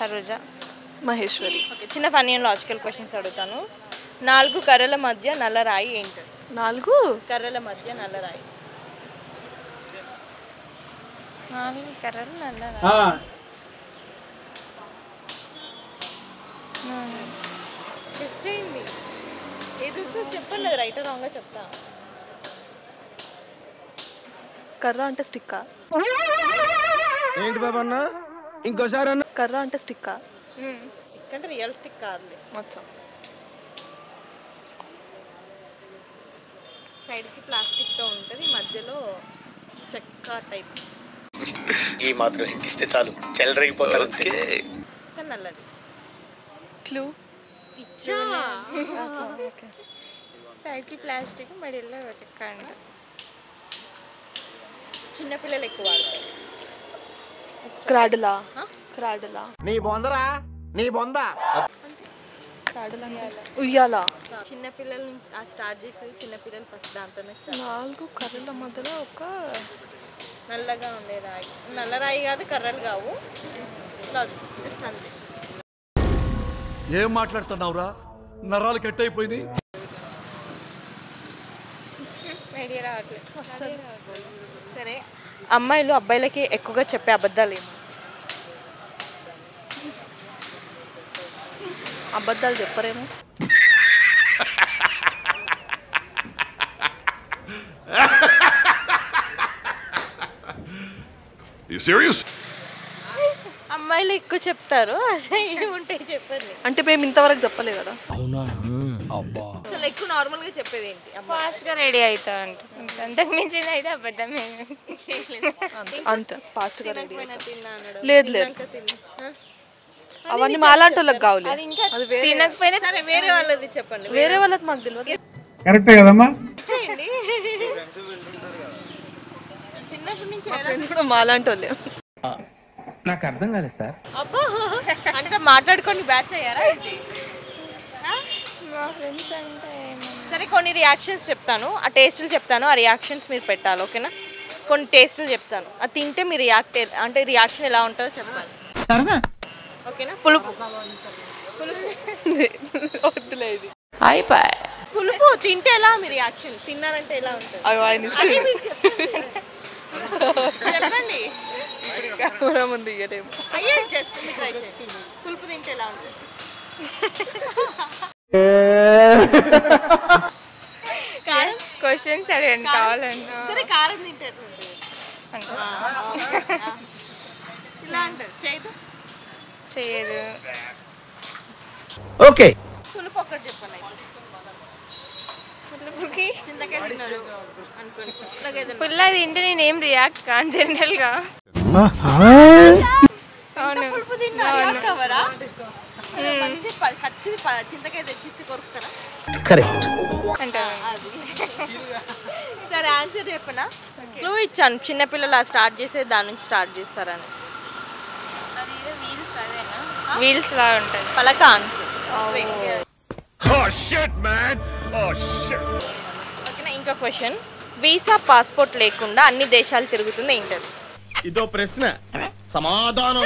Saroja. Maheshwari. Okay, చిన్న funny and logical questions అడుగుతాను. 4 కర్రల మధ్య నల్ల రాయి ఏంటి? 4 కర్రల మధ్య నల్ల రాయి. 4 కర్రలు నల్ల రాయి. టెస్ట్ చేయండి. ఏది వస్తుంది చెప్పండి, అది రైట్ రాంగ్గా చెప్తా. కర్ర అంటే స్టిక్కా? ఏంటి బాబా అన్న ఇంకోసారి అన్న. కర్ర అంటే స్టిక్కా? ఎందుకంటే రియల్ స్టిక్ కాదులే. మొత్తం సైడ్కి ప్లాస్టిక్తో ఉంటుంది, మధ్యలో చెక్క టైప్. ఈ మాత్రం ఇస్తే చాలు చెల్లరగిపోతారు. కానీ నల్లది. క్లూ ఇచ్చా. ఓకే. సైడ్కి ప్లాస్టిక్, మడిలో చెక్క అంట. చిన్నపిల్లలు ఎక్కువ వాడతారు. క్రాడలా? క్రాడలా? నీ బొందరా నీ బొంద. క్రాడలా ఉయ్యాల. చిన్నపిల్లల నుంచి స్టార్ట్ చేసేది చిన్నపిల్లలు ఫస్ట్ దాంతోనే స్టార్ట్. 4 కర్రల మధ్యలో ఒక నల్లగా ఉండే రాయి. నల్ల రాయి కాదు, కర్రలు కావు, జస్ట్ అంతే. ఏం మాట్లాడుతున్నావురా? నరాలు కట్ అయిపోయినాయి. ఐడియా రావట్లేదు. సరే, అమ్మాయిలు అబ్బాయిలకి ఎక్కువగా చెప్పే అబద్ధాలు ఏమో? అబద్ధాలు చెప్పరేమో. అమ్మాయిలు ఎక్కువ చెప్తారు, అదే ఏముంటాయి చెప్పండి. అంటే మేము ఇంతవరకు చెప్పలేదు కదా. అసలు ఎక్కువ నార్మల్గా చెప్పేది ఏంటి? ఫాస్ట్గా రెడీ అవుతా అంట. అంతకు మించింది అయితే అబద్ధమే. అంతే ఫాస్ట్గా రెడీ. తిన్నా అనడం. లేదు లేదు, అవన్నీ మాలాంటి వాళ్ళకి కావాలి. అది ఇంకా అది వేరే. తినకపోయినా సరే, వేరే వాళ్ళది చెప్పండి. వేరే వాళ్ళకి మాకు తెలియదు. కరెక్టే కదమ్మా. చేయండి. చిన్నప్పటి నుంచి ఫ్రెండ్స్ కూడా మాలాంటి వాళ్ళే. నాకు అర్థం కాలేదు సార్. అబ్బా, అంటే మాట్లాడుకొని బ్యాచ్ అయ్యారా ఇది? మా ఫ్రెండ్స్ అంటే సరే, కొన్ని రియాక్షన్స్ చెప్తాను, ఆ టేస్టులు చెప్తాను, ఆ రియాక్షన్స్ మీరు పెట్టాలి. ఓకేనా? కొన్ని టేస్టులు చెప్తాను, అది తింటే మీరు అంటే రియాక్షన్ ఎలా ఉంటుందో చెప్పాలి. ఓకేనా? పులుపు. వద్దులే ఇది. పులుపు తింటే ఎలా మీ రియాక్షన్? తిన్నారంటే ఎలా ఉంటుంది? అదే మీరు చెప్పండి. కెమెరా ముందు ఇయ్యలేము. అయ్యే జస్ట్ మీరు ట్రై చేయండి. పులుపు తింటే ఎలా ఉంటుంది? కారం. క్వశ్చన్స్ అడగండి కావాలండి. సరే, కారం తింటే ఎట్లుంటుంది? ఇలా అంటారు. చేయదు. చేయదు. ఓకే. పులుపు ఒక్కటి చెప్పండి. పులుపుకి చింతకాయ తిన్నారు అనుకోండి, పుల్లగా ఏదైనా. పుల్ల తింటే నేనేం రియాక్ట్ కాను జనరల్గా. అవును. పులుపు తిన్నా రియాక్ట్ అవ్వరా? మంచి పచ్చి చింతకాయ తెచ్చిస్తే కొరుకుతారా? కరెక్ట్ అంటారు. అది. సరే, ఆన్సర్ చెప్పనా? క్లూ ఇచ్చాను, చిన్నపిల్లలు స్టార్ట్ చేసేది దాని నుంచి స్టార్ట్ చేస్తారని. అది వీల్స్ అదేనా? వీల్స్ లా ఉంటుంది. పలక ఆన్సర్. ఓకేనా? ఇంకో క్వశ్చన్. వీసా పాస్పోర్ట్ లేకుండా అన్ని దేశాలు తిరుగుతుంది ఏంటది? ఇదో ప్రశ్న, సమాధానం.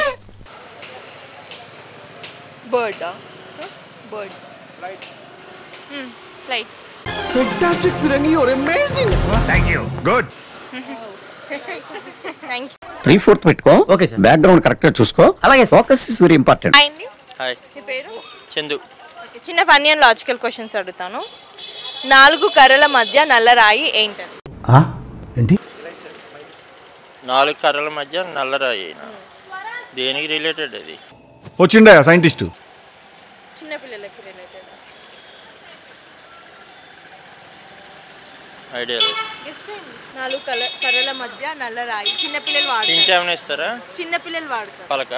బర్డా? బర్డ్. ఫ్లైట్. ఫెంటాస్టిక్ ఫిరంగి, you are amazing. Thank you. Good. Thank you. 3/4 పెట్టుకో. Okay sir. బ్యాక్గ్రౌండ్ కరెక్ట్ గా చూసుకో. అలాగే focus is very important. Hi అండి. హాయ్. మీ పేరు? చందు. ఓకే, చిన్న ఫన్నీ అండ్ లాజికల్ క్వశ్చన్స్ అడుగుతాను. 4 కర్రల మధ్య నల్ల రాయి ఏంటది? ఏంటి? 4 కర్రల మధ్య నల్లరాయి. దేనికి రిలేటెడ్ అది? వచ్చిండా సైంటిస్ట్? చిన్నపిల్లలకి రిలేటెడ్. ఐడియా లేదు. 4 కర్రల మధ్య నల్ల రాయి. చిన్నపిల్లలు వాడతారు. ఇంకేమైనా ఇస్తారా? చిన్నపిల్లలు వాడతారు. పలక.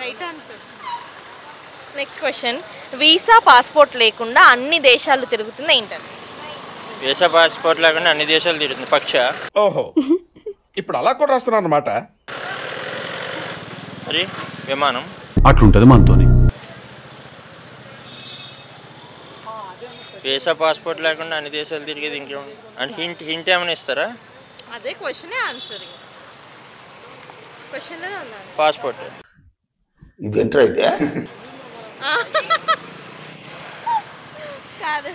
Right answer. Next question. Visa passport లేకుండా అన్ని దేశాలు తిరుగుతుంది ఏంటది? వీసా పాస్పోర్ట్ లేకుండా అన్ని దేశాలు తిరుగుతుంది. పక్ష. ఓహో, ఇప్పుడు అలా కూడా రాస్తున్నారు అన్నమాట. మరి విమానం. అట్లుంటది మనతోని. వీసా పాస్పోర్ట్ లేకుండా అన్ని దేశాలు తిరిగేది ఇంకేం? అంటే హింట్ ఏమైనా ఇస్తారా? అదే క్వశ్చనే ఆన్సర్. క్వశ్చన్ అన్నాను. పాస్పోర్ట్. ఇదేంట్రా అయితే కాదు.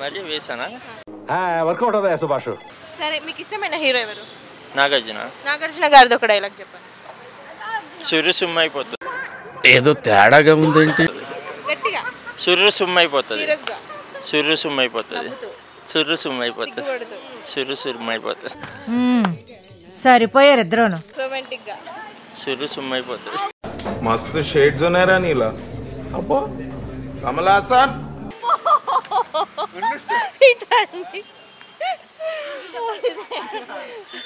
మరి వేసానా? వర్కౌట్ అవుతాయా సుభాష్? సరే మీకు ఇష్టమైన హీరో ఎవరు? నాగార్జున. నాగార్జున గారిది ఒక డైలాగ్ చెప్పండి. సుర్రు సుమ్ అయిపోతుంది. ఏదో తేడాగా ఉందేంటి? గట్టిగా సుర్రు సుమ్ అయిపోతుంది. సీరియస్గా సుర్రు సుమ్ అయిపోతుంది. నవ్వుతూ సుర్రు సుమ్ అయిపోతుంది. సిగ్గుపడుతూ సుర్రు సుమ్ అయిపోతుంది. సరిపోయారు ఇద్దరును. రొమాంటిక్గా సుర్రు సుమ్ అయిపోతుంది. మస్తు షేడ్స్ ఉన్నాయరా నీలా. అబ్బో కమల్ హాసన్. ఇట్లాంటి.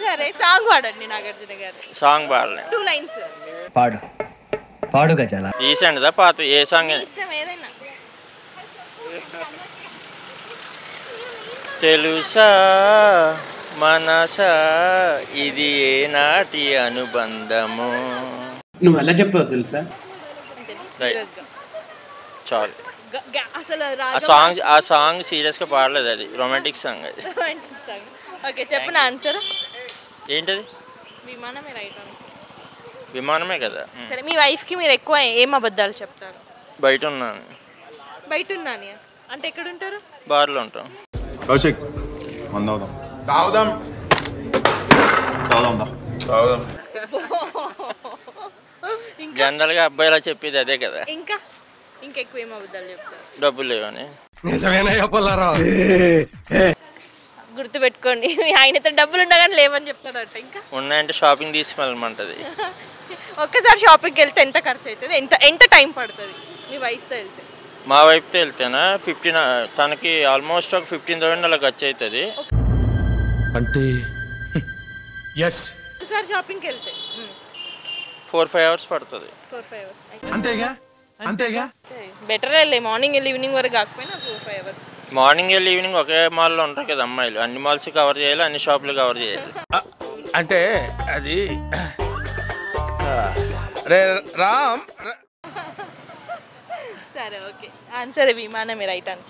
సరే సాంగ్ పాడండి నాగార్జున గారు. సాంగ్ పాడలే. 2 lines. పాడు గజాల. రీసెంట్దా పాత ఏ సాంగ్? ఇష్టం ఏదైనా. తెలుసా మనసా ఇది ఏనాటి అనుబంధము. నువ్వు ఎలా చెప్పావు తెలుసా? సీరియస్గా చాలు. అసలు ఆ సాంగ్ సీరియస్గా పాడలేదు, అది రొమాంటిక్ సాంగ్. అది రొమాంటిక్ సాంగ్. ఓకే చెప్పిన ఆన్సర్ ఏంటది? విమానమే రైట్ ఆన్సర్. విమానమే కదా. సరే మీ వైఫ్కి మీరు ఎక్కువ ఏం అబద్ధాలు చెప్తారు? బయట ఉన్నాను. బయట ఉన్నాను అంటే ఎక్కడ ఉంటారు? బార్లో ఉంటాం. కౌశిక్ మందవుదాం. తాగుదాం తాగుదాం తాగుదాం. జనరల్గా అబ్బాయిలా చెప్పేది అదే కదా. ఇంకా ఇంకెక్కువ ఏం అబద్ధాలు చెప్తారు? డబ్బులు లేవని. గుర్తుపెట్టుకోండి, ఆయనతో డబ్బులు ఉండగానే లేవని చెప్తాడట. ఇంకా ఉన్నాయంటే షాపింగ్ తీసుకెళ్ళమంటది. ఒక్కసారి షాపింగ్కి వెళ్తే ఎంత ఖర్చు అవుతుంది? ఎంత టైం పడుతుంది మీ వైఫ్తో వెళ్తే? మా వైఫ్తో వెళ్తేనా 15, తనకి ఆల్మోస్ట్ ఒక 15,000 అలా ఖర్చు అవుతుంది. అంటే ఎస్ ఒకసారి షాపింగ్కి వెళ్తే 4-5 hours పడుతుంది. 4-5 hours. అంతేగా అంతేగా. బెటర్ వెళ్ళే మార్నింగ్ వెళ్ళి ఈవినింగ్ వరకు కాకపోయినా 4-5 hours. మార్నింగ్ వెళ్ళి ఈవినింగ్ ఒకే మాల్లో ఉంటారు కదా అమ్మాయిలు. అన్ని మాల్స్ కవర్ చేయాలి, అన్ని షాపులు కవర్ చేయాలి. అంటే అది రే రామ్. సరే ఓకే ఆన్సర్ విమానమే రైట్ ఆన్సర్.